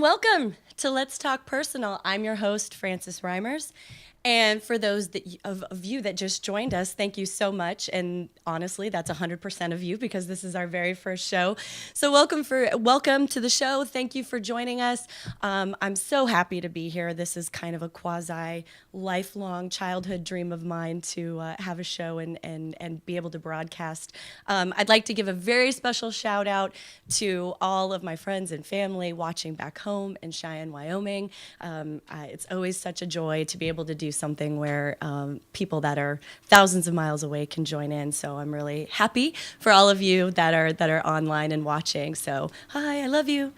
welcome to Let's Talk Personal. I'm your host, Frances Reimers. And for those of you that just joined us, thank you so much. And honestly, that's 100% of you because this is our very first show. So welcome to the show. Thank you for joining us. I'm so happy to be here. This is kind of a quasi lifelong childhood dream of mine to have a show and be able to broadcast. I'd like to give a very special shout out to all of my friends and family watching back home in Cheyenne, Wyoming. It's always such a joy to be able to do something where people that are thousands of miles away can join in. So I'm really happy for all of you that are online and watching. So hi, I love you.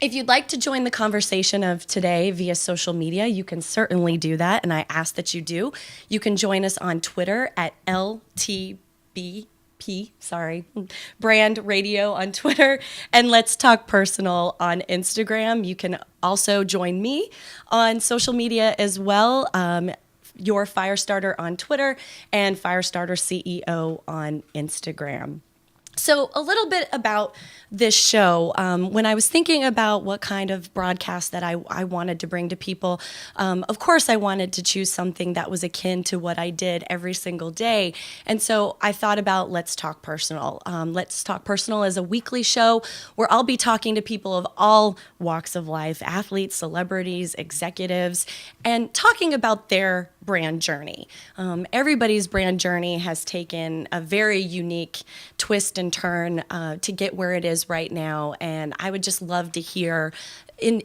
If you'd like to join the conversation of today via social media, you can certainly do that, and I ask that you do. You can join us on Twitter at LTB. Brand Radio on Twitter, and Let's Talk Personal on Instagram. You can also join me on social media as well. Your Firestarter on Twitter and Firestarter CEO on Instagram. So a little bit about this show. When I was thinking about what kind of broadcast that I wanted to bring to people, of course I wanted to choose something that was akin to what I did every single day. And so I thought about Let's Talk Personal. Let's Talk Personal is a weekly show where I'll be talking to people of all walks of life, athletes, celebrities, executives, and talking about their brand journey. Everybody's brand journey has taken a very unique twist and turn to get where it is right now. And I would just love to hear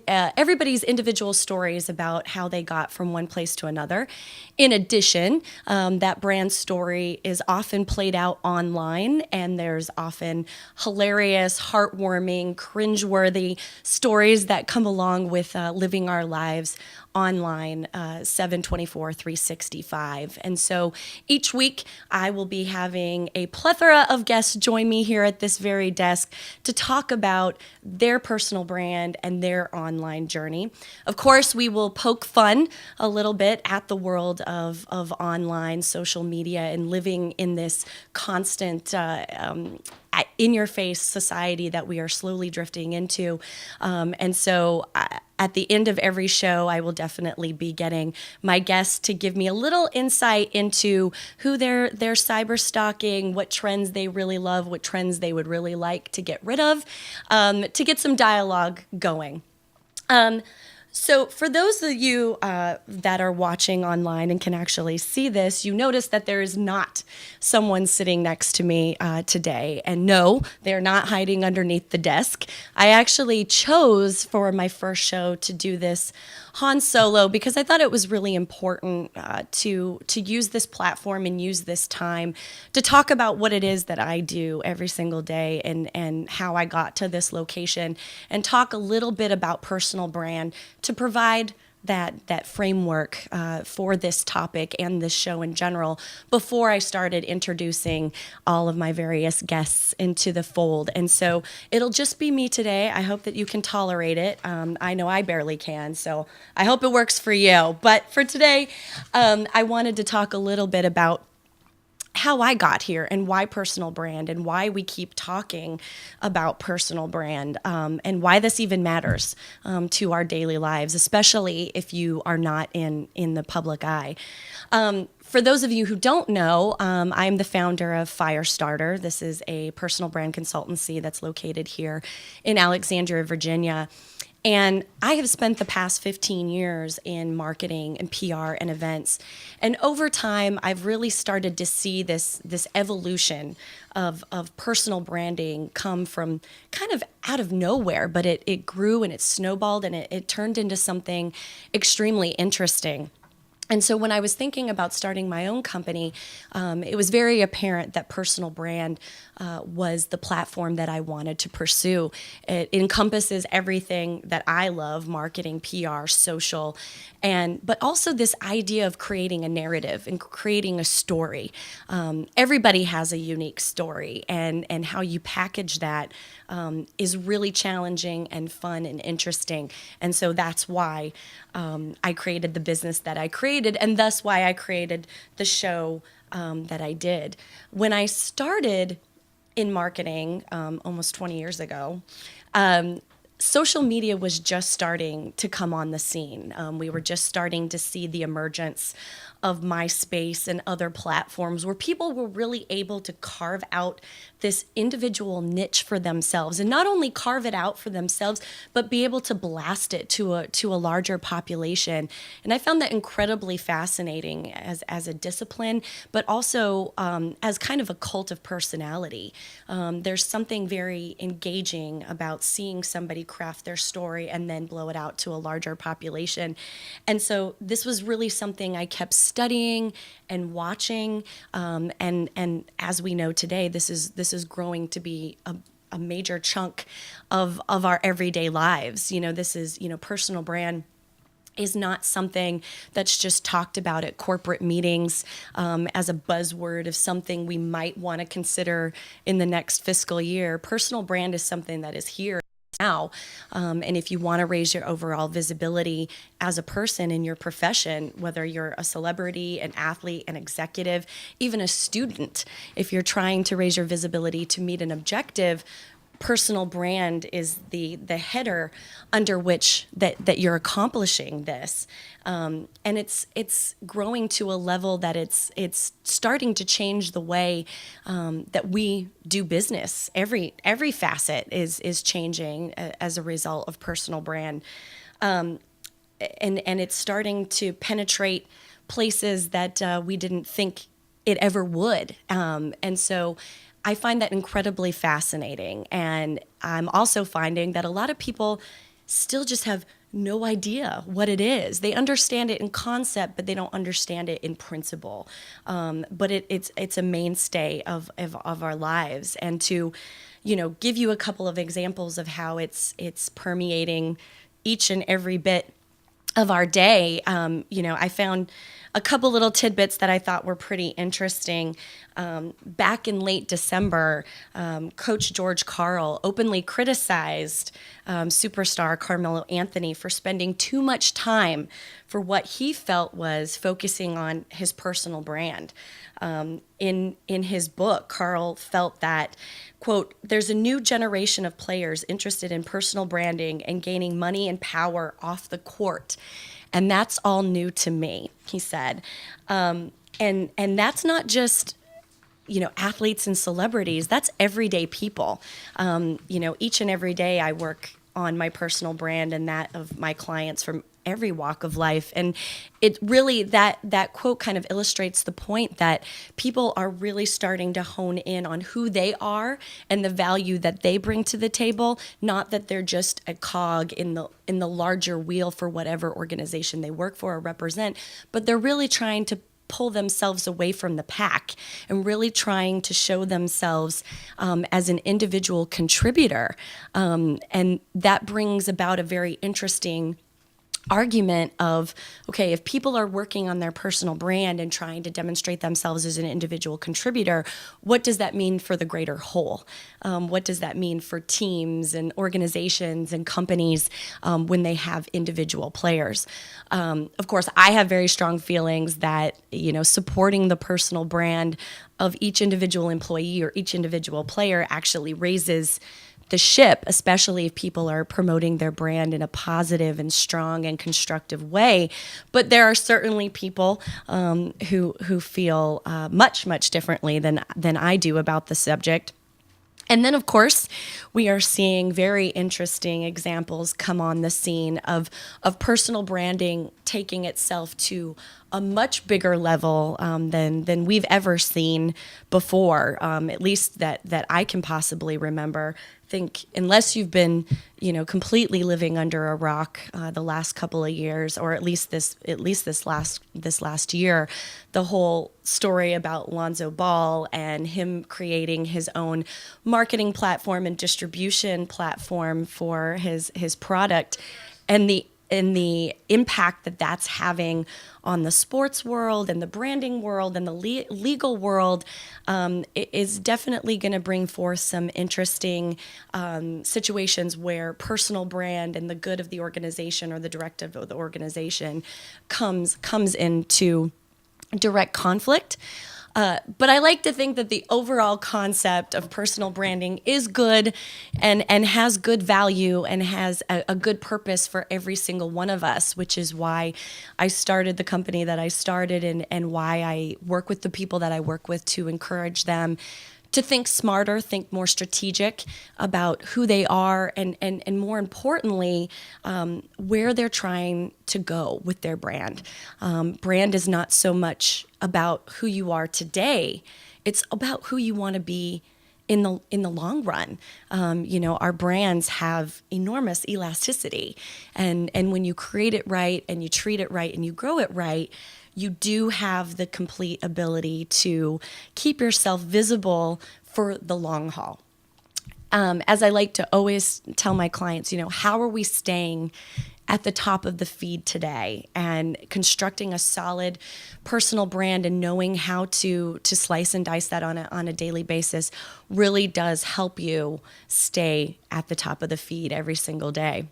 everybody's individual stories about how they got from one place to another. In addition, that brand story is often played out online, and there's often hilarious, heartwarming, cringeworthy stories that come along with living our lives online 7/24, 365. And so each week I will be having a plethora of guests join me here at this very desk to talk about their personal brand and their online journey. Of course, we will poke fun a little bit at the world of online social media and living in this constant in-your-face society that we are slowly drifting into. And so at the end of every show, I will definitely be getting my guests to give me a little insight into who they're cyber stalking, what trends they really love, what trends they would really like to get rid of, to get some dialogue going. So for those of you that are watching online and can actually see this, you notice that there is not someone sitting next to me today. And no, they're not hiding underneath the desk. I actually chose for my first show to do this Han Solo because I thought it was really important to use this platform and use this time to talk about what it is that I do every single day and how I got to this location, and talk a little bit about personal brand to provide that framework for this topic and this show in general before I started introducing all of my various guests into the fold. And so it'll just be me today. I hope that you can tolerate it. I know I barely can, so I hope it works for you. But for today, I wanted to talk a little bit about how I got here and why personal brand and why we keep talking about personal brand, and why this even matters to our daily lives, especially if you are not in the public eye. For those of you who don't know, I'm the founder of Firestarter. This is a personal brand consultancy that's located here in Alexandria, Virginia. And I have spent the past 15 years in marketing and PR and events. And over time, I've really started to see this evolution of personal branding come from kind of out of nowhere, but it grew and it snowballed and it turned into something extremely interesting. And so when I was thinking about starting my own company, it was very apparent that personal brand was the platform that I wanted to pursue. It encompasses everything that I love: marketing, PR, social, but also this idea of creating a narrative and creating a story. Everybody has a unique story, and how you package that is really challenging and fun and interesting. And so that's why I created the business that I created, and thus why I created the show that I did. When I started in marketing almost 20 years ago, social media was just starting to come on the scene. We were just starting to see the emergence of MySpace and other platforms where people were really able to carve out this individual niche for themselves, and not only carve it out for themselves, but be able to blast it to a larger population. And I found that incredibly fascinating as a discipline, but also as kind of a cult of personality. There's something very engaging about seeing somebody craft their story and then blow it out to a larger population. And so this was really something I kept studying and watching. And as we know today, this is growing to be a major chunk of our everyday lives. This is, personal brand is not something that's just talked about at corporate meetings as a buzzword of something we might want to consider in the next fiscal year. Personal brand is something that is here now. And if you want to raise your overall visibility as a person in your profession, whether you're a celebrity, an athlete, an executive, even a student, if you're trying to raise your visibility to meet an objective, personal brand is the header under which that you're accomplishing this, and it's growing to a level that it's starting to change the way that we do business. Every facet is changing as a result of personal brand, and it's starting to penetrate places that we didn't think it ever would, and so I find that incredibly fascinating. And I'm also finding that a lot of people still just have no idea what it is. They understand it in concept, but they don't understand it in principle. But it's a mainstay of our lives. And to, give you a couple of examples of how it's permeating each and every bit of our day, I found a couple little tidbits that I thought were pretty interesting. Back in late December, Coach George Karl openly criticized superstar Carmelo Anthony for spending too much time for what he felt was focusing on his personal brand. In his book, Karl felt that, quote, "There's a new generation of players interested in personal branding and gaining money and power off the court. And that's all new to me," he said. And that's not just, athletes and celebrities. That's everyday people. Each and every day I work on my personal brand and that of my clients from every walk of life. And it really, that quote kind of illustrates the point that people are really starting to hone in on who they are and the value that they bring to the table, not that they're just a cog in the larger wheel for whatever organization they work for or represent, but they're really trying to pull themselves away from the pack and really trying to show themselves as an individual contributor. And that brings about a very interesting argument of, okay, if people are working on their personal brand and trying to demonstrate themselves as an individual contributor, what does that mean for the greater whole? What does that mean for teams and organizations and companies when they have individual players? Of course, I have very strong feelings that, supporting the personal brand of each individual employee or each individual player actually raises the ship, especially if people are promoting their brand in a positive and strong and constructive way. But there are certainly people who feel much differently than I do about the subject. And then, of course, we are seeing very interesting examples come on the scene of personal branding taking itself to a much bigger level than we've ever seen before, at least that I can possibly remember. I think unless you've been, completely living under a rock the last couple of years, or at least this last year, the whole story about Lonzo Ball and him creating his own marketing platform and distribution platform for his product, and the impact that that's having on the sports world and the branding world and the legal world is definitely going to bring forth some interesting situations where personal brand and the good of the organization or the directive of the organization comes into direct conflict. But I like to think that the overall concept of personal branding is good and has good value and has a good purpose for every single one of us, which is why I started the company that I started and why I work with the people that I work with to encourage them to think smarter, think more strategic about who they are, and more importantly, where they're trying to go with their brand. Brand is not so much about who you are today; it's about who you want to be in the long run. Our brands have enormous elasticity, and when you create it right, and you treat it right, and you grow it right, you do have the complete ability to keep yourself visible for the long haul. As I like to always tell my clients, how are we staying at the top of the feed today and constructing a solid personal brand and knowing how to slice and dice that on a daily basis really does help you stay at the top of the feed every single day.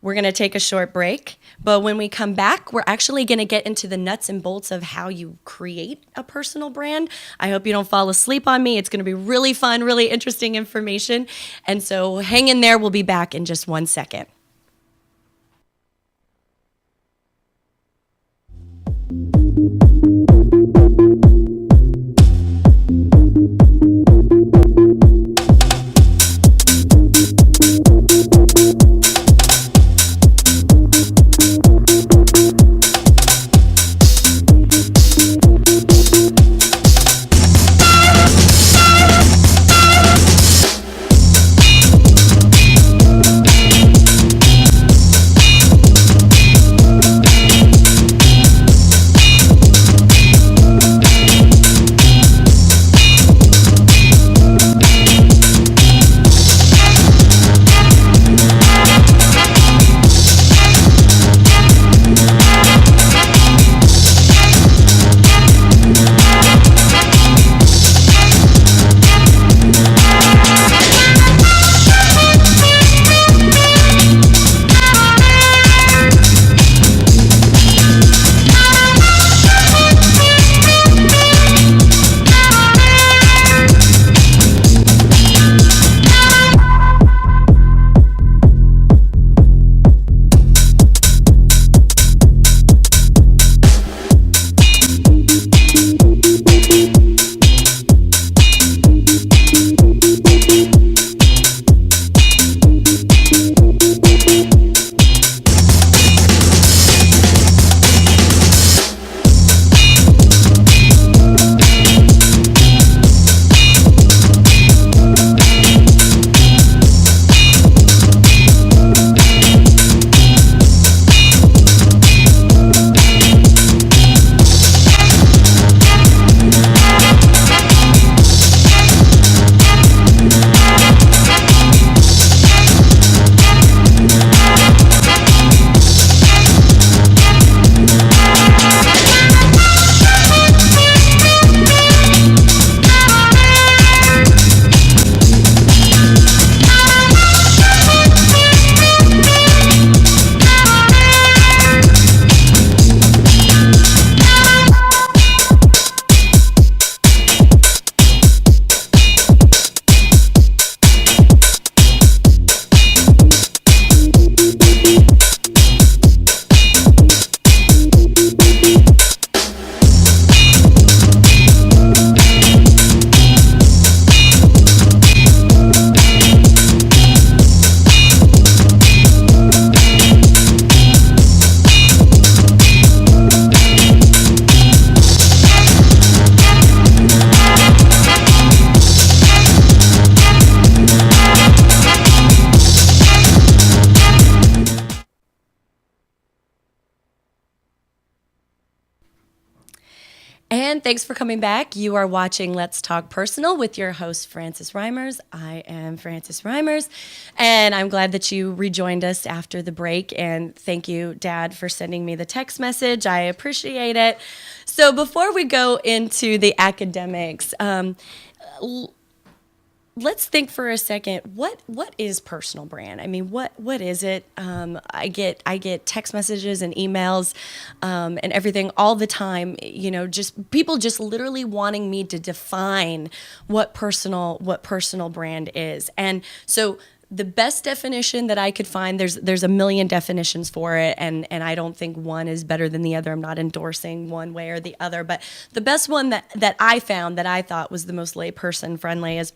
We're going to take a short break, but when we come back, we're actually going to get into the nuts and bolts of how you create a personal brand. I hope you don't fall asleep on me. It's going to be really fun, really interesting information. And so hang in there. We'll be back in just 1 second. And thanks for coming back. You are watching Let's Talk Personal with your host, Frances Reimers. I am Frances Reimers, and I'm glad that you rejoined us after the break. And thank you, Dad, for sending me the text message. I appreciate it. So before we go into the academics, let's think for a second. What is personal brand? I mean, what is it? I get text messages and emails and everything all the time. Just people just literally wanting me to define what personal brand is. And so the best definition that I could find, there's a million definitions for it, and I don't think one is better than the other. I'm not endorsing one way or the other, but the best one that I found that I thought was the most layperson friendly is: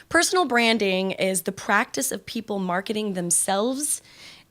personal branding is the practice of people marketing themselves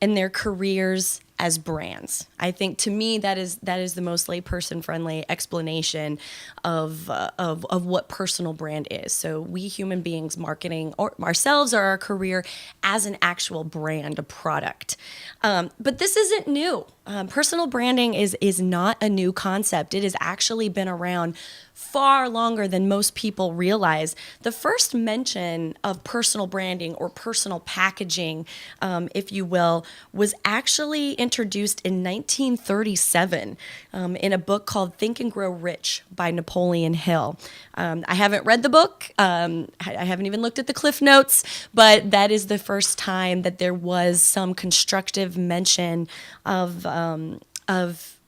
and their careers as brands. I think, to me, that is the most layperson friendly explanation of what personal brand is. So we human beings marketing ourselves or our career as an actual brand, a product. But this isn't new. Personal branding is not a new concept. It has actually been around far longer than most people realize. The first mention of personal branding or personal packaging, if you will, was actually introduced in 1937 in a book called Think and Grow Rich by Napoleon Hill. I haven't read the book. I haven't even looked at the Cliff Notes, but that is the first time that there was some constructive mention of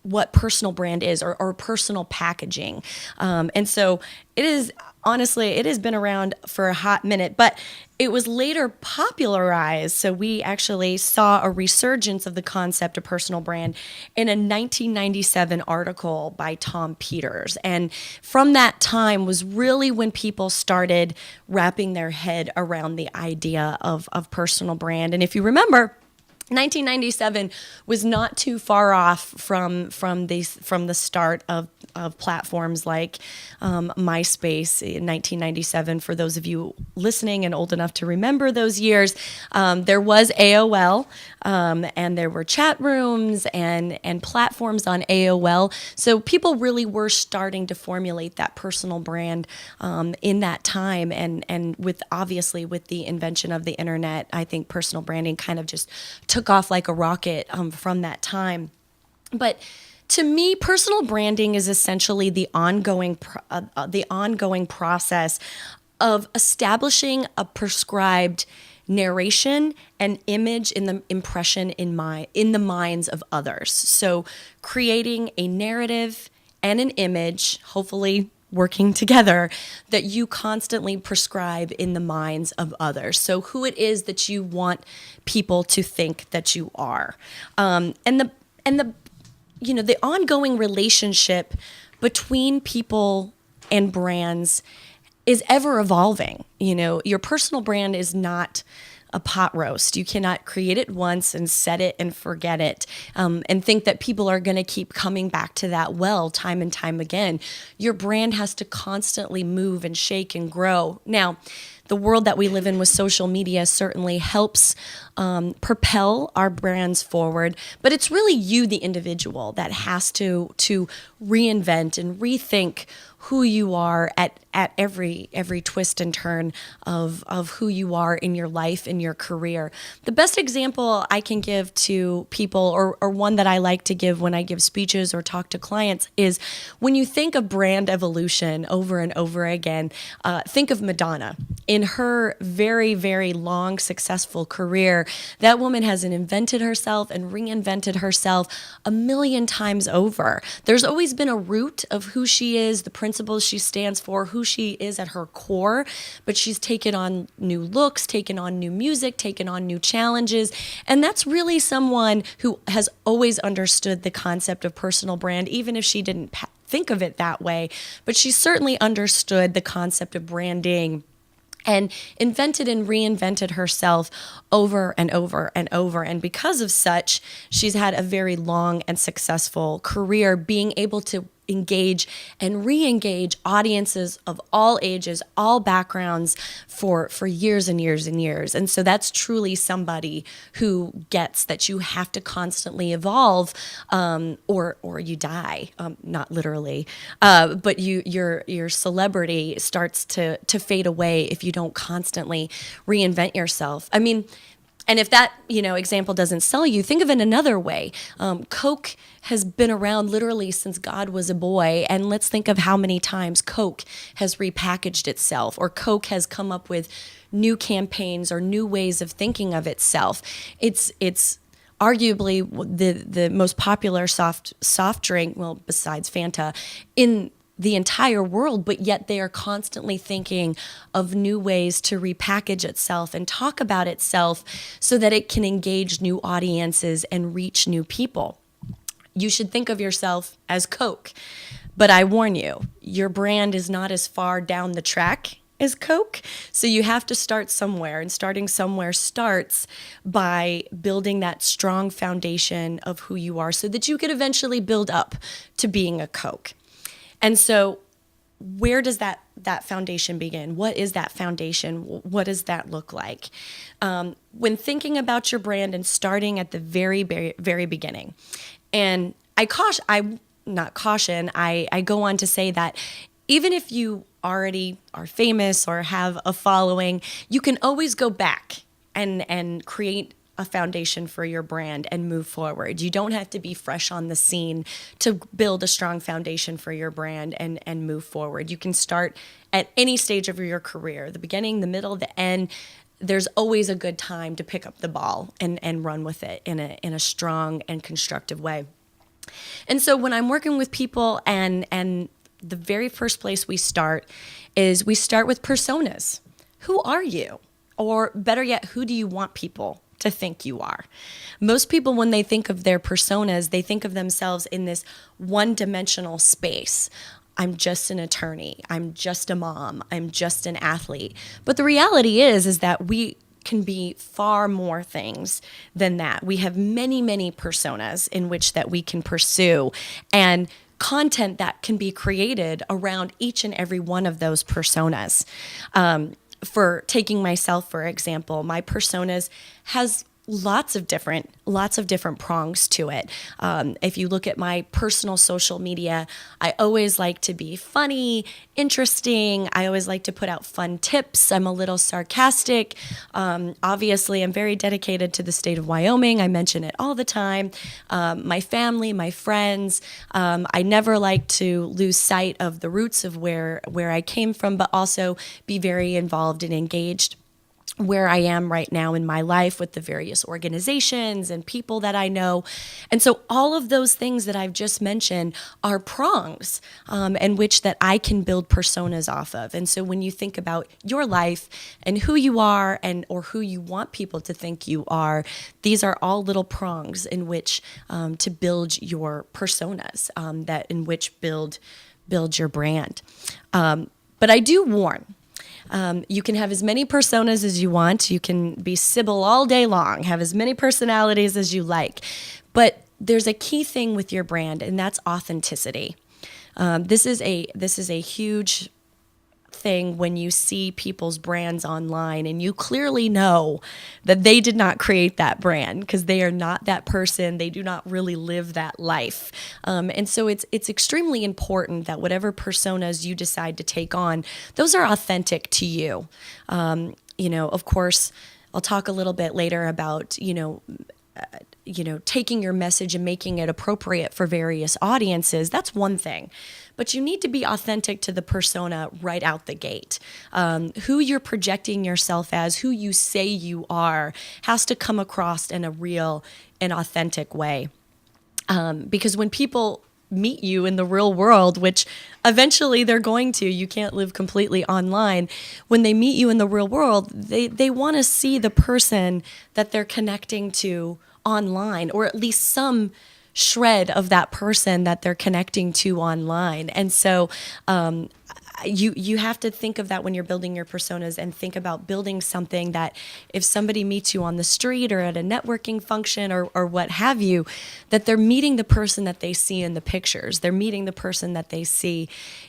what personal brand is, or personal packaging. And so it has been around for a hot minute, but it was later popularized. So we actually saw a resurgence of the concept of personal brand in a 1997 article by Tom Peters. And from that time was really when people started wrapping their head around the idea of personal brand. And if you remember, 1997 was not too far off from the start of platforms like MySpace in 1997. For those of you listening and old enough to remember those years, there was AOL, and there were chat rooms and platforms on AOL. So people really were starting to formulate that personal brand in that time. And with the invention of the internet, I think personal branding kind of just took off like a rocket from that time. But to me, personal branding is essentially the ongoing process of establishing a prescribed narration and image in the impression in the minds of others. So creating a narrative and an image, hopefully working together, that you constantly prescribe in the minds of others. So who it is that you want people to think that you are, and the ongoing relationship between people and brands is ever evolving. Your personal brand is not a pot roast. You cannot create it once and set it and forget it, and think that people are going to keep coming back to that well time and time again. Your brand has to constantly move and shake and grow. Now, the world that we live in with social media certainly helps propel our brands forward, but it's really you, the individual, that has to reinvent and rethink who you are at every twist and turn of who you are in your life, in your career. The best example I can give to people, or one that I like to give when I give speeches or talk to clients, is when you think of brand evolution over and over again, think of Madonna. In her very, very long, successful career, that woman has invented herself and reinvented herself a million times over. There's always been a root of who she is, the principles she stands for, who she is at her core, but she's taken on new looks, taken on new music, taken on new challenges, and that's really someone who has always understood the concept of personal brand, even if she didn't think of it that way, but she certainly understood the concept of branding and invented and reinvented herself over and over and over. And because of such, she's had a very long and successful career, being able to engage and re-engage audiences of all ages, all backgrounds for years and years and years. And so that's truly somebody who gets that you have to constantly evolve, or you die, not literally, but your celebrity starts to fade away if you don't constantly reinvent yourself. I mean, And if that, example doesn't sell you, think of it another way. Coke has been around literally since God was a boy. And let's think of how many times Coke has repackaged itself, or Coke has come up with new campaigns or new ways of thinking of itself. It's arguably the most popular soft drink, well, besides Fanta, in the entire world, but yet they are constantly thinking of new ways to repackage itself and talk about itself so that it can engage new audiences and reach new people. You should think of yourself as Coke, but I warn you, your brand is not as far down the track as Coke. So you have to start somewhere, and starting somewhere starts by building that strong foundation of who you are so that you could eventually build up to being a Coke. And so where does that foundation begin? What is that foundation? What does that look like? When thinking about your brand and starting at the very, very, very beginning, and I go on to say that even if you already are famous or have a following, you can always go back and create a foundation for your brand and move forward. You don't have to be fresh on the scene to build a strong foundation for your brand and move forward. You can start at any stage of your career, the beginning, the middle, the end. There's always a good time to pick up the ball and run with it in a strong and constructive way. And so when I'm working with people, and the very first place we start is we start with personas. Who are you? Or better yet, who do you want people to think you are? Most people, when they think of their personas, they think of themselves in this one-dimensional space. I'm just an attorney. I'm just a mom. I'm just an athlete. But the reality is that we can be far more things than that. We have many, many personas in which that we can pursue, and content that can be created around each and every one of those personas. For taking myself, for example, my personas has lots of different prongs to it. If you look at my personal social media, I always like to be funny, interesting. I always like to put out fun tips. I'm a little sarcastic. Obviously, I'm very dedicated to the state of Wyoming. I mention it all the time. My family, my friends. I never like to lose sight of the roots of where I came from, but also be very involved and engaged where I am right now in my life with the various organizations and people that I know. And so all of those things that I've just mentioned are prongs in which that I can build personas off of. And so when you think about your life and who you are or who you want people to think you are, these are all little prongs in which to build your personas, that in which build your brand. But I do warn, you can have as many personas as you want. You can be Sybil all day long, have as many personalities as you like. But there's a key thing with your brand, and that's authenticity. This is a huge thing when you see people's brands online and you clearly know that they did not create that brand because they are not that person. They do not really live that life. And so it's extremely important that whatever personas you decide to take on, those are authentic to you. Of course, I'll talk a little bit later about, taking your message and making it appropriate for various audiences. That's one thing. But you need to be authentic to the persona right out the gate. Who you're projecting yourself as, who you say you are, has to come across in a real and authentic way. Because when people meet you in the real world, which eventually they're going to, you can't live completely online. When they meet you in the real world, they want to see the person that they're connecting to online, or at least some shred of that person that they're connecting to online. And so you have to think of that when you're building your personas, and think about building something that if somebody meets you on the street or at a networking function or what have you, that they're meeting the person that they see in the pictures. They're meeting the person that they see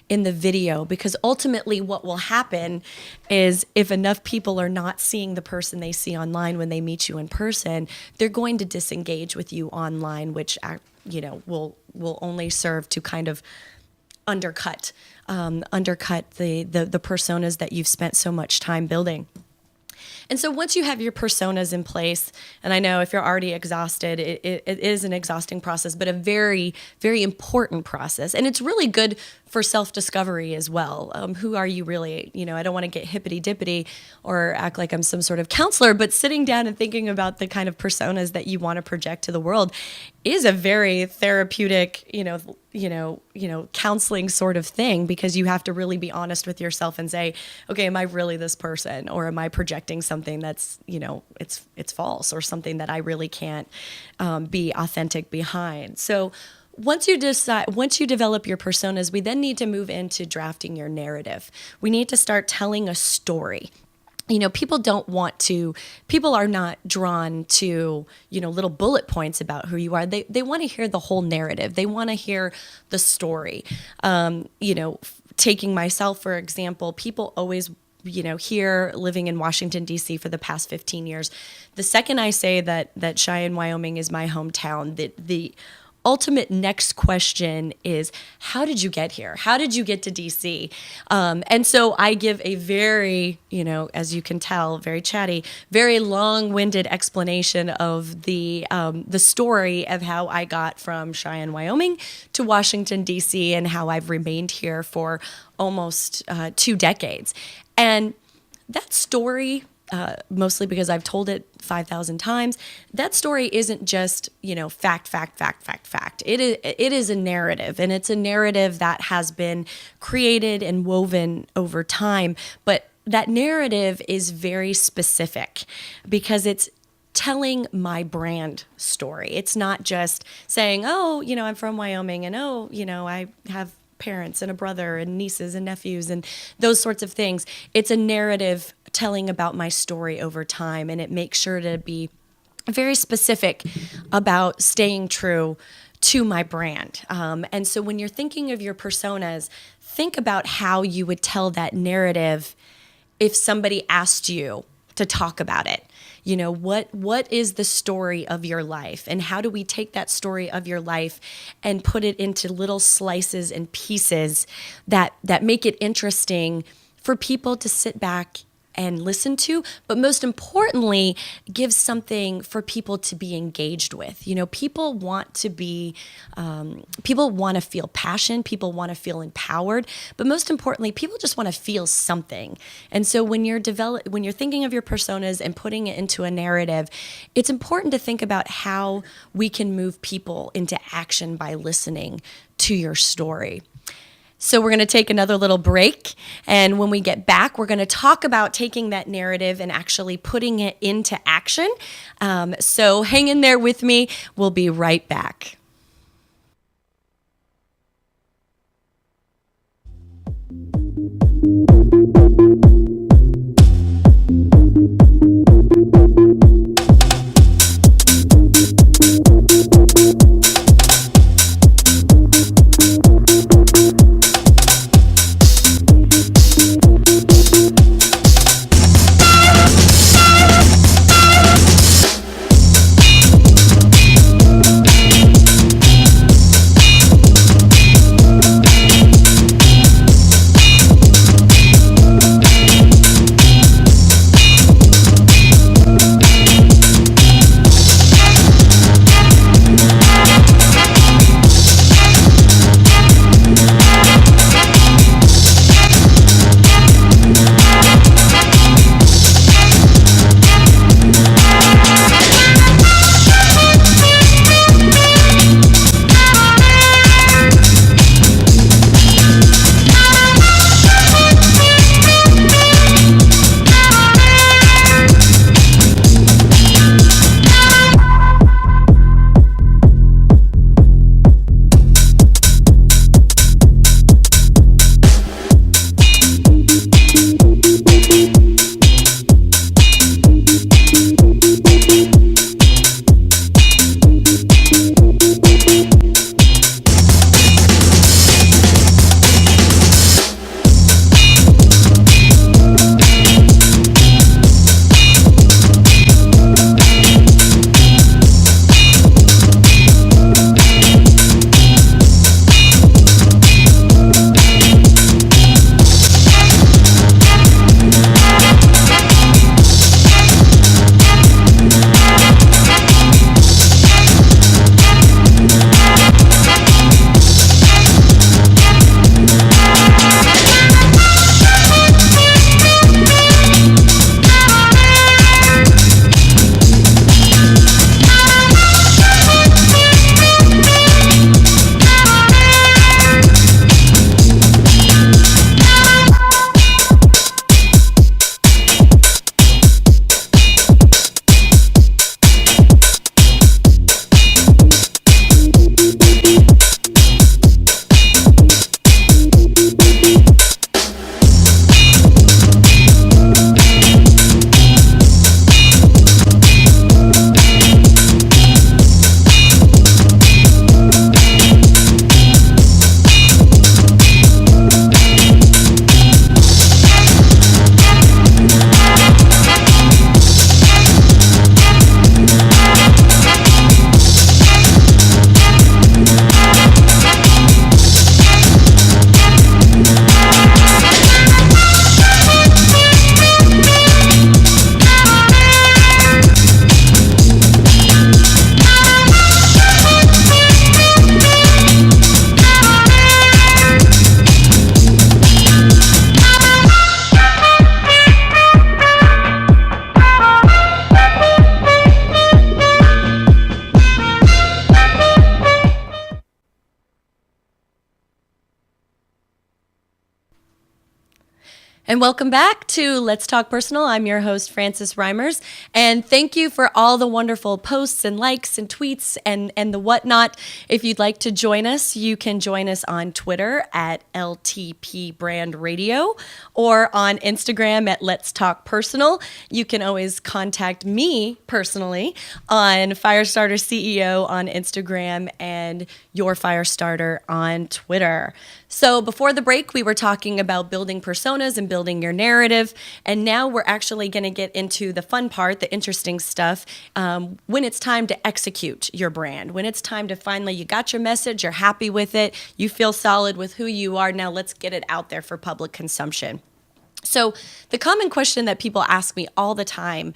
in the video, because ultimately what will happen is if enough people are not seeing the person they see online when they meet you in person, they're going to disengage with you online, which will only serve to kind of undercut the personas that you've spent so much time building. And so once you have your personas in place, and I know if you're already exhausted, it is an exhausting process, but a very, very important process. And it's really good for self-discovery as well. Who are you really? I don't want to get hippity-dippity or act like I'm some sort of counselor, but sitting down and thinking about the kind of personas that you want to project to the world is a very therapeutic, counseling sort of thing, because you have to really be honest with yourself and say, okay, am I really this person, or am I projecting something that's, it's false, or something that I really can't be authentic behind. So once you develop your personas, we then need to move into drafting your narrative. We need to start telling a story. People are not drawn to, little bullet points about who you are. They want to hear the whole narrative. They want to hear the story. Taking myself, for example, people always, here living in Washington, D.C. for the past 15 years, the second I say that Cheyenne, Wyoming is my hometown, the ultimate next question is, how did you get here? How did you get to DC? And so I give a very, as you can tell, very chatty, very long-winded explanation of the story of how I got from Cheyenne, Wyoming to Washington, DC, and how I've remained here for almost 2 decades. And that story, mostly because I've told it 5,000 times, that story isn't just, fact. It is a narrative, and it's a narrative that has been created and woven over time. But that narrative is very specific because it's telling my brand story. It's not just saying, oh, I'm from Wyoming, and oh, I have parents and a brother and nieces and nephews and those sorts of things. It's a narrative telling about my story over time, and it makes sure to be very specific about staying true to my brand. And so when you're thinking of your personas, think about how you would tell that narrative if somebody asked you to talk about it. What is the story of your life, and how do we take that story of your life and put it into little slices and pieces that make it interesting for people to sit back and listen to, but most importantly, give something for people to be engaged with. People want to feel passion, people want to feel empowered, but most importantly, people just want to feel something. And so when you're thinking of your personas and putting it into a narrative, it's important to think about how we can move people into action by listening to your story. So we're going to take another little break, and when we get back, we're going to talk about taking that narrative and actually putting it into action. So hang in there with me. We'll be right back. And welcome back to Let's Talk Personal. I'm your host, Frances Reimers. And thank you for all the wonderful posts and likes and tweets and the whatnot. If you'd like to join us, you can join us on Twitter at LTP Brand Radio or on Instagram at Let's Talk Personal. You can always contact me personally on Firestarter CEO on Instagram and Your Firestarter on Twitter. So before the break, we were talking about building personas and building your narrative. And now we're actually going to get into the fun part, the interesting stuff, when it's time to execute your brand, when it's time to finally, you got your message, you're happy with it, you feel solid with who you are. Now let's get it out there for public consumption. So the common question that people ask me all the time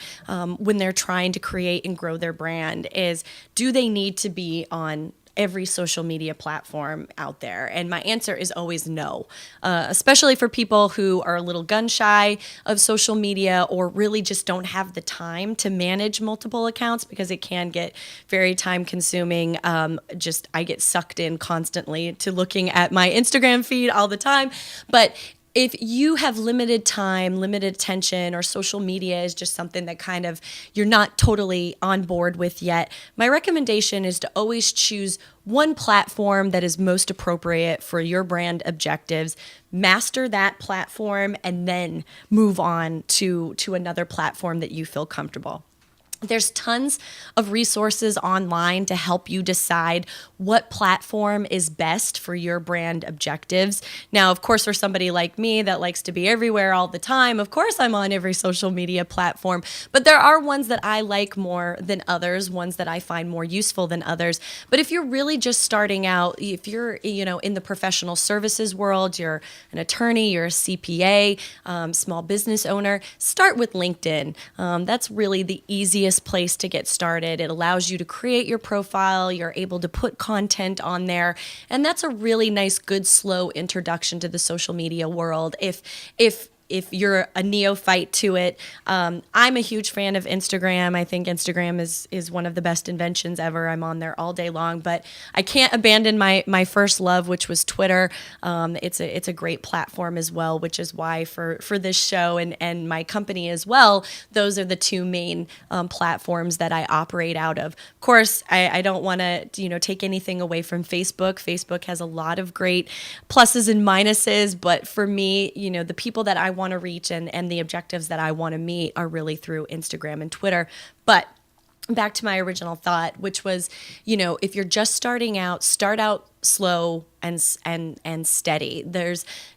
when they're trying to create and grow their brand is, do they need to be on every social media platform out there? And my answer is always no, especially for people who are a little gun shy of social media or really just don't have the time to manage multiple accounts, because it can get very time consuming. I get sucked in constantly to looking at my Instagram feed all the time. But if you have limited time, limited attention, or social media is just something that kind of you're not totally on board with yet, my recommendation is to always choose one platform that is most appropriate for your brand objectives, master that platform, and then move on to another platform that you feel comfortable. There's tons of resources online to help you decide what platform is best for your brand objectives. Now, of course, for somebody like me that likes to be everywhere all the time, of course, I'm on every social media platform, but there are ones that I like more than others, ones that I find more useful than others. But if you're really just starting out, if you're, in the professional services world, you're an attorney, you're a CPA, small business owner, start with LinkedIn. That's really the easiest place to get started. It allows you to create your profile. You're able to put content on there. And that's a really nice, good, slow introduction to the social media world. If you're a neophyte to it, I'm a huge fan of Instagram. I think Instagram is one of the best inventions ever. I'm on there all day long, but I can't abandon my first love, which was Twitter. It's a great platform as well, which is why for this show and my company as well, those are the two main platforms that I operate out of. Of course, I don't want to take anything away from Facebook. Facebook has a lot of great pluses and minuses, but for me, the people that I want to reach and the objectives that I want to meet are really through Instagram and Twitter. But back to my original thought, which was, if you're just starting out, start out slow and steady.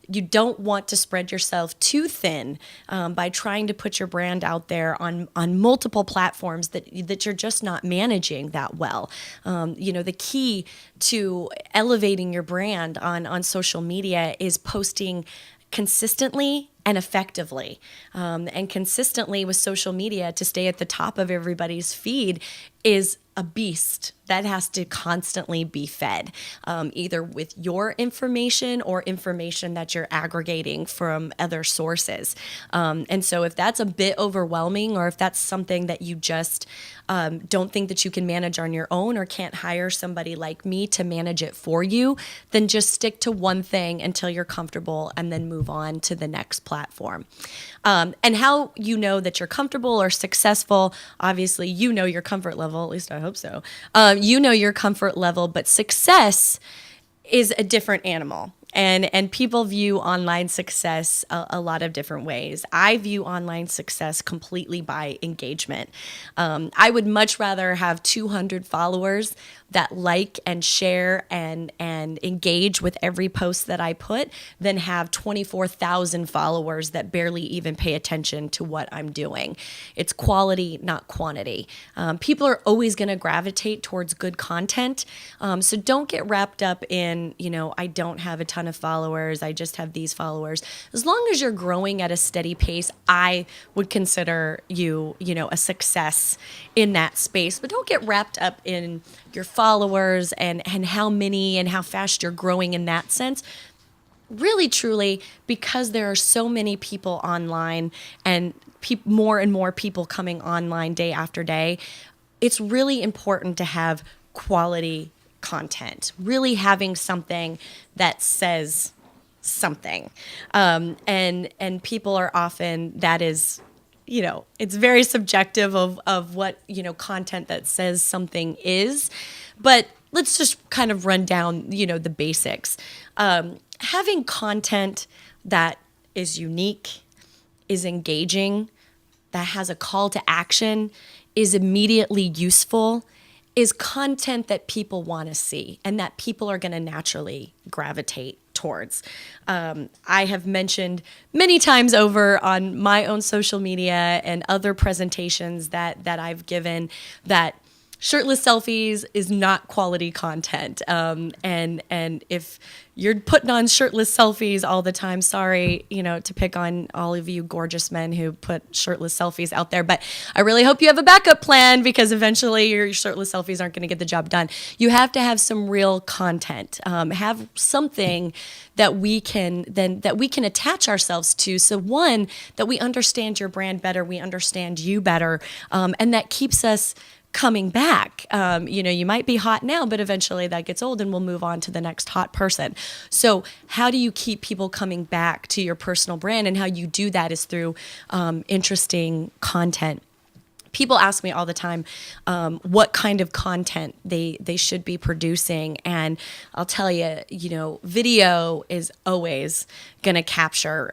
You don't want to spread yourself too thin by trying to put your brand out there on multiple platforms that you're just not managing that well. The key to elevating your brand on social media is posting consistently and effectively. And consistently with social media to stay at the top of everybody's feed is a beast that has to constantly be fed, either with your information or information that you're aggregating from other sources. And so if that's a bit overwhelming, or if that's something that you just don't think that you can manage on your own, or can't hire somebody like me to manage it for you, then just stick to one thing until you're comfortable and then move on to the next platform. And how you know that you're comfortable or successful, obviously your comfort level, at least I hope so. Your comfort level, but success is a different animal. And people view online success a lot of different ways. I view online success completely by engagement. I would much rather have 200 followers that like and share and engage with every post that I put than have 24,000 followers that barely even pay attention to what I'm doing. It's quality, not quantity. People are always going to gravitate towards good content. So don't get wrapped up in, I don't have a ton of followers, I just have these followers. As long as you're growing at a steady pace, I would consider you, a success in that space. But don't get wrapped up in your followers and how many and how fast you're growing in that sense. Really, truly, because there are so many people online and more and more people coming online day after day, it's really important to have quality content, really having something that says, something. And people are often, that is, it's very subjective of what, content that says something is. But let's just kind of run down, the basics. Having content that is unique, is engaging, that has a call to action, is immediately useful, is content that people want to see and that people are going to naturally gravitate towards. I have mentioned many times over on my own social media and other presentations that I've given that shirtless selfies is not quality content. And if you're putting on shirtless selfies all the time, sorry, to pick on all of you gorgeous men who put shirtless selfies out there, but I really hope you have a backup plan because eventually your shirtless selfies aren't going to get the job done. You have to have some real content, have something that we can attach ourselves to. So one, that we understand your brand better, we understand you better, and that keeps us coming back. You might be hot now, but eventually that gets old and we'll move on to the next hot person. So how do you keep people coming back to your personal brand? And how you do that is through interesting content. People ask me all the time what kind of content they should be producing. And I'll tell you, video is always going to capture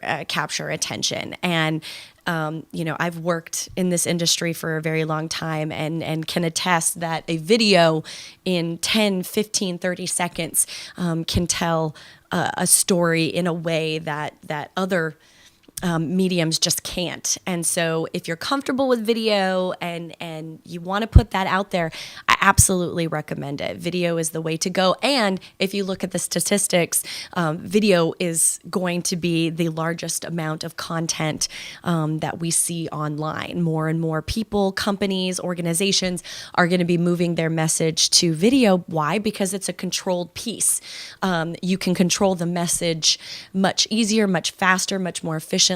attention. And I've worked in this industry for a very long time and can attest that a video in 10, 15, 30 seconds can tell a story in a way that other mediums just can't. And so if you're comfortable with video and you want to put that out there, I absolutely recommend it. Video is the way to go. And if you look at the statistics, video is going to be the largest amount of content that we see online. More and more people, companies, organizations are going to be moving their message to video. Why? Because it's a controlled piece. You can control the message much easier, much faster, much more efficiently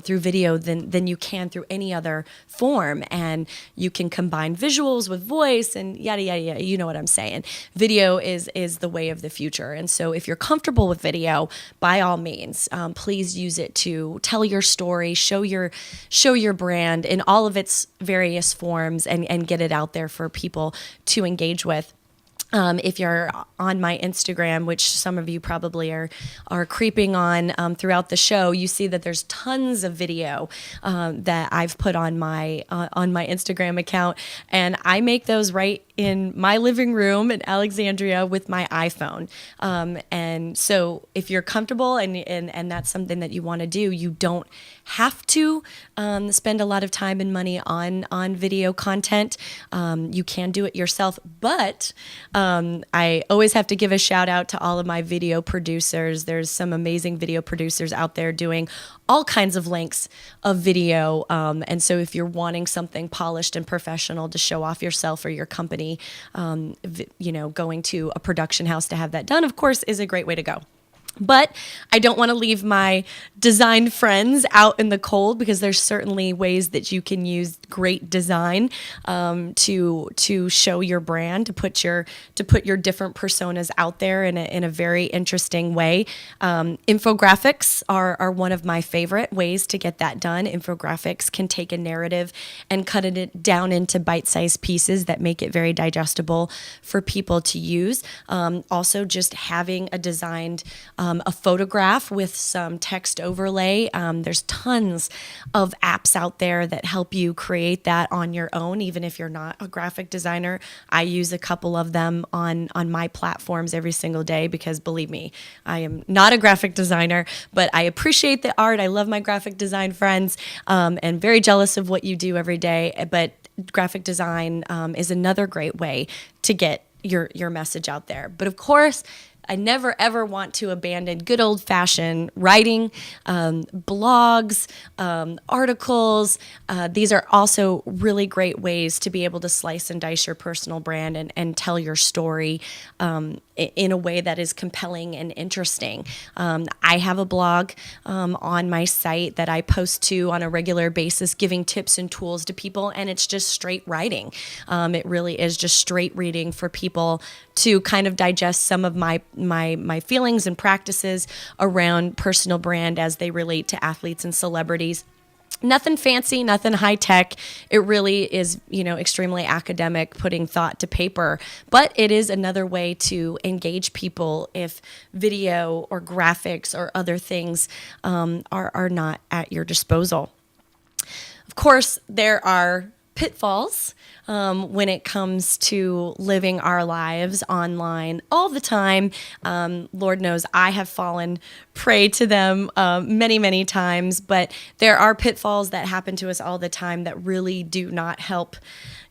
through video than you can through any other form. And you can combine visuals with voice and yada, yada, yada. You know what I'm saying. Video is the way of the future. And so if you're comfortable with video, by all means, please use it to tell your story, show your brand in all of its various forms and get it out there for people to engage with. If you're on my Instagram, which some of you probably are creeping on throughout the show, you see that there's tons of video that I've put on my Instagram account, and I make those right in my living room in Alexandria with my iPhone. And so if you're comfortable and that's something that you want to do, you don't have to spend a lot of time and money on video content. You can do it yourself, but I always have to give a shout out to all of my video producers. There's some amazing video producers out there doing all kinds of lengths of video. And so if you're wanting something polished and professional to show off yourself or your company, going to a production house to have that done, of course, is a great way to go. But I don't want to leave my design friends out in the cold, because there's certainly ways that you can use great design to show your brand, to put your different personas out there in a very interesting way. Infographics are one of my favorite ways to get that done. Infographics can take a narrative and cut it down into bite-sized pieces that make it very digestible for people to use. Also, just having a designed a photograph with some text overlay. There's tons of apps out there that help you create that on your own, even if you're not a graphic designer. I use a couple of them on my platforms every single day because, believe me, I am not a graphic designer, but I appreciate the art. I love my graphic design friends and very jealous of what you do every day. But graphic design is another great way to get your message out there. But of course, I never, ever want to abandon good old-fashioned writing, blogs, articles. These are also really great ways to be able to slice and dice your personal brand and tell your story in a way that is compelling and interesting. I have a blog on my site that I post to on a regular basis, giving tips and tools to people, and it's just straight writing. It really is just straight reading for people to kind of digest some of my feelings and practices around personal brand as they relate to athletes and celebrities. Nothing fancy, nothing high tech. It really is, extremely academic, putting thought to paper. But it is another way to engage people if video or graphics or other things are not at your disposal. Of course, there are pitfalls when it comes to living our lives online all the time. Lord knows I have fallen prey to them many, many times, but there are pitfalls that happen to us all the time that really do not help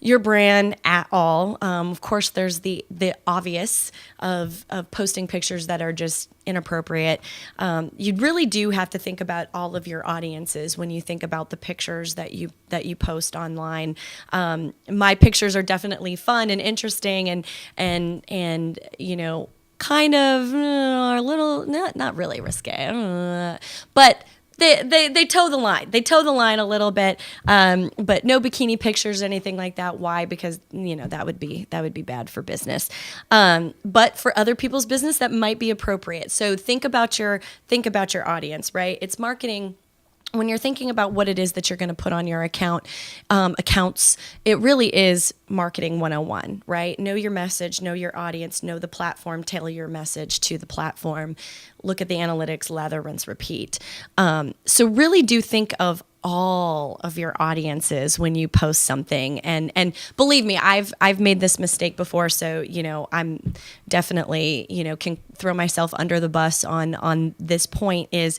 your brand at all. Of course, there's the obvious of posting pictures that are just inappropriate. You really do have to think about all of your audiences when you think about the pictures that you post online. My pictures are definitely fun and interesting and kind of are a little not really risque, but they toe the line. They toe the line a little bit, but no bikini pictures, anything like that. Why? Because that would be bad for business. But for other people's business, that might be appropriate. So think about your audience, right? It's marketing. When you're thinking about what it is that you're going to put on your accounts, it really is marketing 101, right? Know your message, know your audience, know the platform, tailor your message to the platform. Look at the analytics, lather, rinse, repeat. So really do think of all of your audiences when you post something. And believe me, I've made this mistake before. So, I'm definitely, can throw myself under the bus on this point is,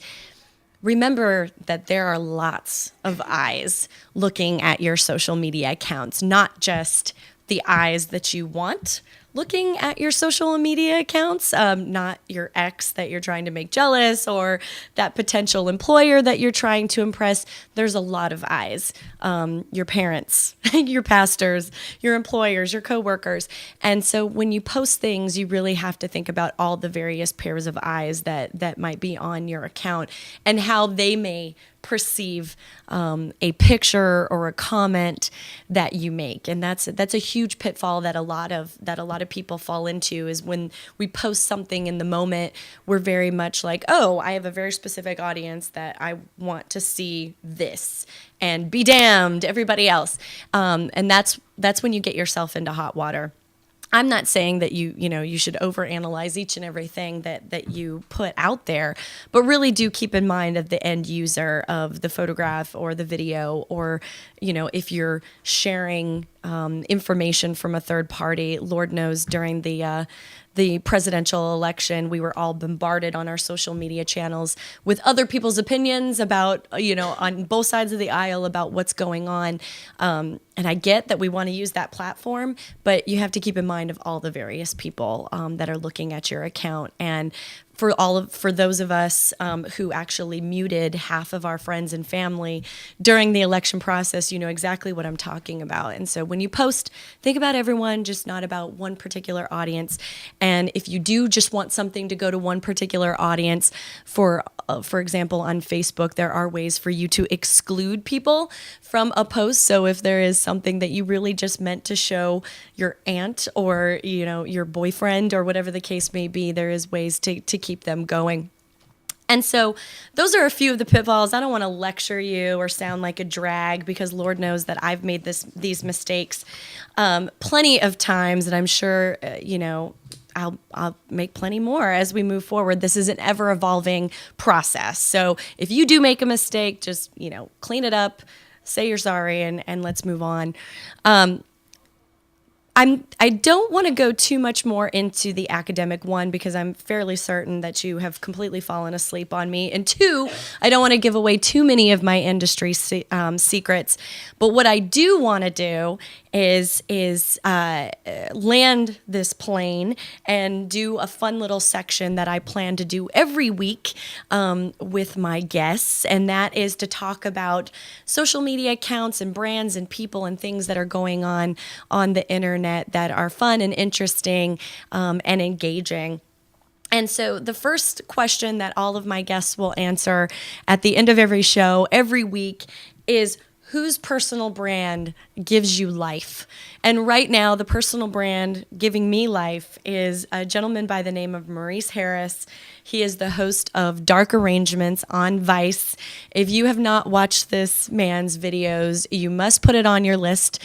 remember that there are lots of eyes looking at your social media accounts, not just the eyes that you want looking at your social media accounts, not your ex that you're trying to make jealous or that potential employer that you're trying to impress. There's a lot of eyes, your parents, your pastors, your employers, your coworkers. And so when you post things, you really have to think about all the various pairs of eyes that might be on your account and how they may perceive a picture or a comment that you make. And that's a huge pitfall that a lot of people fall into, is when we post something in the moment, we're very much like, oh, I have a very specific audience that I want to see this, and be damned everybody else. And that's when you get yourself into hot water. I'm not saying that you should overanalyze each and everything that you put out there, but really do keep in mind of the end user of the photograph or the video, or if you're sharing information from a third party. Lord knows during the presidential election, we were all bombarded on our social media channels with other people's opinions about, on both sides of the aisle about what's going on. And I get that we want to use that platform, but you have to keep in mind of all the various people that are looking at your account. And for those of us who actually muted half of our friends and family during the election process, you know exactly what I'm talking about. And so when you post, think about everyone, just not about one particular audience. And if you do just want something to go to one particular audience, for example, on Facebook, there are ways for you to exclude people from a post. So if there is something that you really just meant to show your aunt or your boyfriend or whatever the case may be, there is ways to keep them going. And so those are a few of the pitfalls. I don't want to lecture you or sound like a drag, because Lord knows that I've made these mistakes plenty of times, and I'm sure I'll make plenty more as we move forward. This is an ever evolving process. So if you do make a mistake, just clean it up, say you're sorry, and let's move on. I don't want to go too much more into the academic one, because I'm fairly certain that you have completely fallen asleep on me. And two, I don't want to give away too many of my industry secrets. But what I do want to do is land this plane and do a fun little section that I plan to do every week with my guests, and that is to talk about social media accounts and brands and people and things that are going on the internet internet that are fun and interesting and engaging. And so the first question that all of my guests will answer at the end of every show, every week, is whose personal brand gives you life? And right now, the personal brand giving me life is a gentleman by the name of Maurice Harris. He is the host of Dark Arrangements on Vice. If you have not watched this man's videos, you must put it on your list.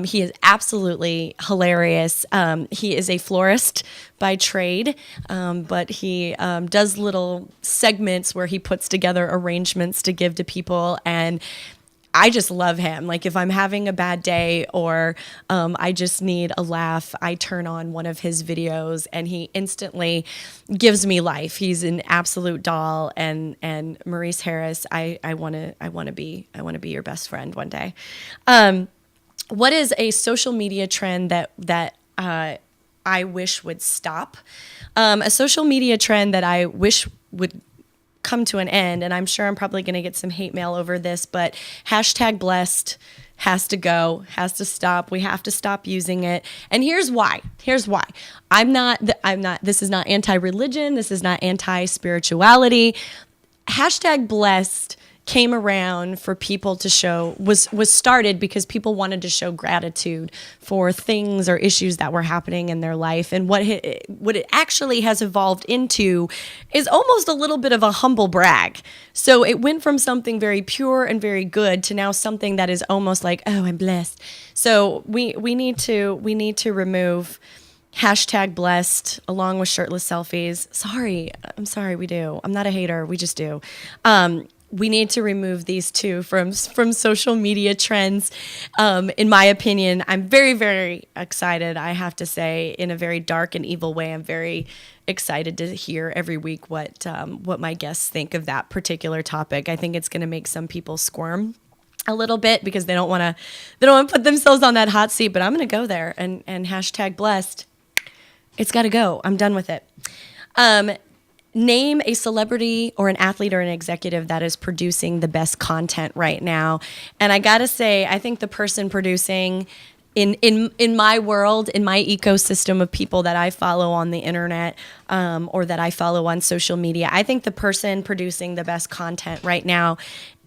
He is absolutely hilarious. He is a florist by trade, but he does little segments where he puts together arrangements to give to people, and I just love him. Like if I'm having a bad day or I just need a laugh, I turn on one of his videos and he instantly gives me life. He's an absolute doll, and Maurice Harris, I want to be your best friend one day. What is a social media trend that I wish would stop? A social media trend that I wish would come to an end, and I'm sure I'm probably going to get some hate mail over this, but #blessed has to go, has to stop. We have to stop using it. And here's why. This is not anti-religion. This is not anti-spirituality. #blessed came around for people to show, was started because people wanted to show gratitude for things or issues that were happening in their life. And what it actually has evolved into is almost a little bit of a humble brag. So it went from something very pure and very good to now something that is almost like, oh, I'm blessed. So we need to remove #blessed along with shirtless selfies. I'm sorry, we do. I'm not a hater, we just do. We need to remove these two from social media trends. In my opinion, I'm very, very excited. I have to say, in a very dark and evil way, I'm very excited to hear every week what my guests think of that particular topic. I think it's going to make some people squirm a little bit because they don't want to put themselves on that hot seat. But I'm going to go there and #blessed. It's got to go. I'm done with it. Name a celebrity or an athlete or an executive that is producing the best content right now. And I gotta say, I think the person producing in my world, in my ecosystem of people that I follow on the internet or that I follow on social media, I think the person producing the best content right now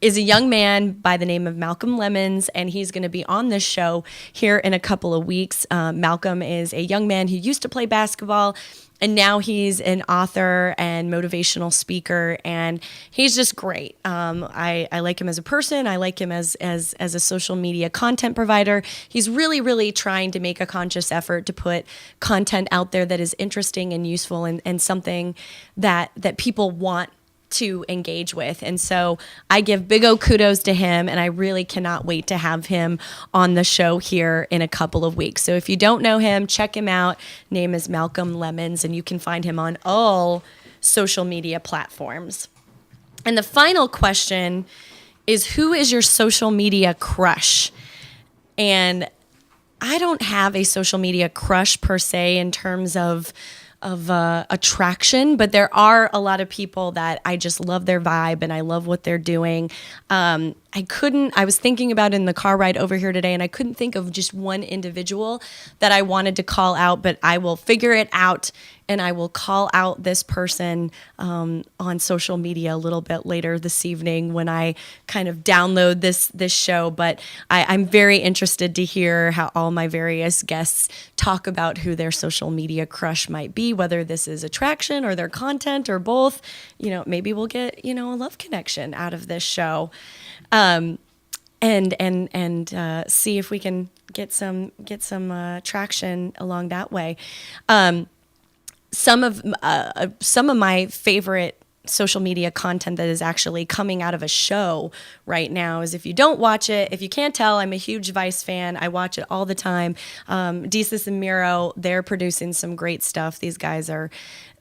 is a young man by the name of Malcolm Lemons, and he's going to be on this show here in a couple of weeks. Malcolm is a young man who used to play basketball, and now he's an author and motivational speaker, and he's just great. I like him as a person. I like him as a social media content provider. He's really, really trying to make a conscious effort to put content out there that is interesting and useful and something that people want to engage with. And so I give big O kudos to him, and I really cannot wait to have him on the show here in a couple of weeks. So if you don't know him, check him out. Name is Malcolm Lemons, and you can find him on all social media platforms. And the final question is, who is your social media crush? And I don't have a social media crush per se in terms of attraction, but there are a lot of people that I just love their vibe and I love what they're doing. I was thinking about it in the car ride over here today, and I couldn't think of just one individual that I wanted to call out, but I will figure it out and I will call out this person on social media a little bit later this evening when I kind of download this show. But I'm very interested to hear how all my various guests talk about who their social media crush might be, whether this is attraction or their content or both. Maybe we'll get, a love connection out of this show. And see if we can get some traction along that way. Some of my favorite social media content that is actually coming out of a show right now is, if you don't watch it, if you can't tell, I'm a huge Vice fan. I watch it all the time. Desus and Mero, they're producing some great stuff. These guys are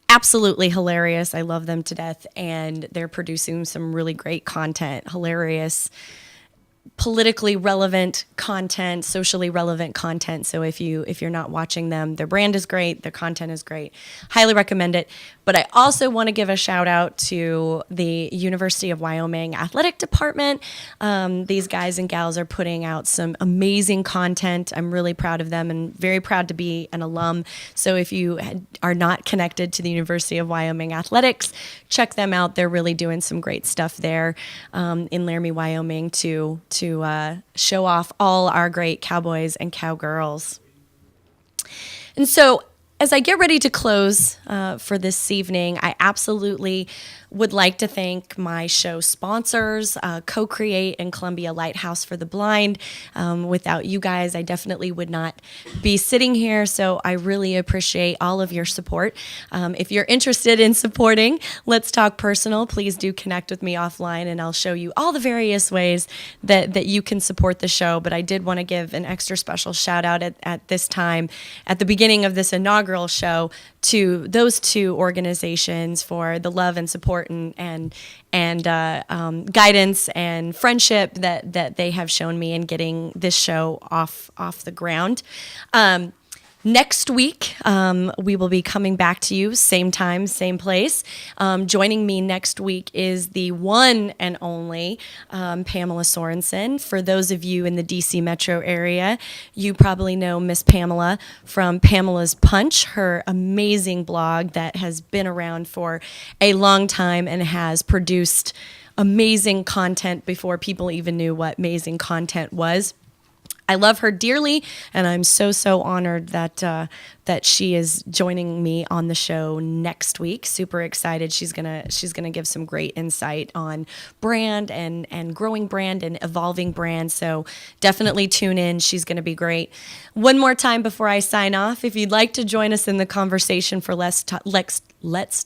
absolutely hilarious. I love them to death, and they're producing some really great content, hilarious, politically relevant content, socially relevant content. So if you're not watching them, their brand is great, their content is great. Highly recommend it. But I also want to give a shout out to the University of Wyoming Athletic Department. These guys and gals are putting out some amazing content. I'm really proud of them and very proud to be an alum. So if you are not connected to the University of Wyoming Athletics, check them out. They're really doing some great stuff there in Laramie, Wyoming to show off all our great cowboys and cowgirls. And so as I get ready to close for this evening, I absolutely would like to thank my show sponsors, Co-Create and Columbia Lighthouse for the Blind. Without you guys, I definitely would not be sitting here, so I really appreciate all of your support. If you're interested in supporting Let's Talk Personal, please do connect with me offline, and I'll show you all the various ways that you can support the show. But I did want to give an extra special shout out at this time, at the beginning of this inaugural show, to those two organizations for the love and support and guidance and friendship that they have shown me in getting this show off the ground. Next week, we will be coming back to you, same time, same place. Joining me next week is the one and only Pamela Sorensen. For those of you in the DC metro area, you probably know Miss Pamela from Pamela's Punch, her amazing blog that has been around for a long time and has produced amazing content before people even knew what amazing content was. I love her dearly, and I'm so honored that she is joining me on the show next week. Super excited. She's gonna give some great insight on brand and growing brand and evolving brand. So definitely tune in. She's gonna be great. One more time before I sign off, if you'd like to join us in the conversation for Let's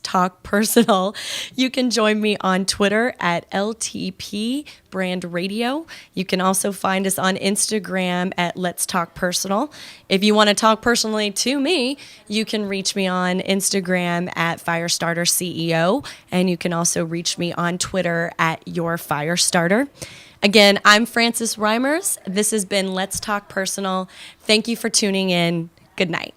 Talk Personal, you can join me on Twitter at LTP Brand Radio. You can also find us on Instagram at Let's Talk Personal. If you want to talk personally to me, you can reach me on Instagram at Firestarter CEO, and you can also reach me on Twitter at Your Firestarter. Again, I'm Frances Reimers. This has been Let's Talk Personal. Thank you for tuning in. Good night.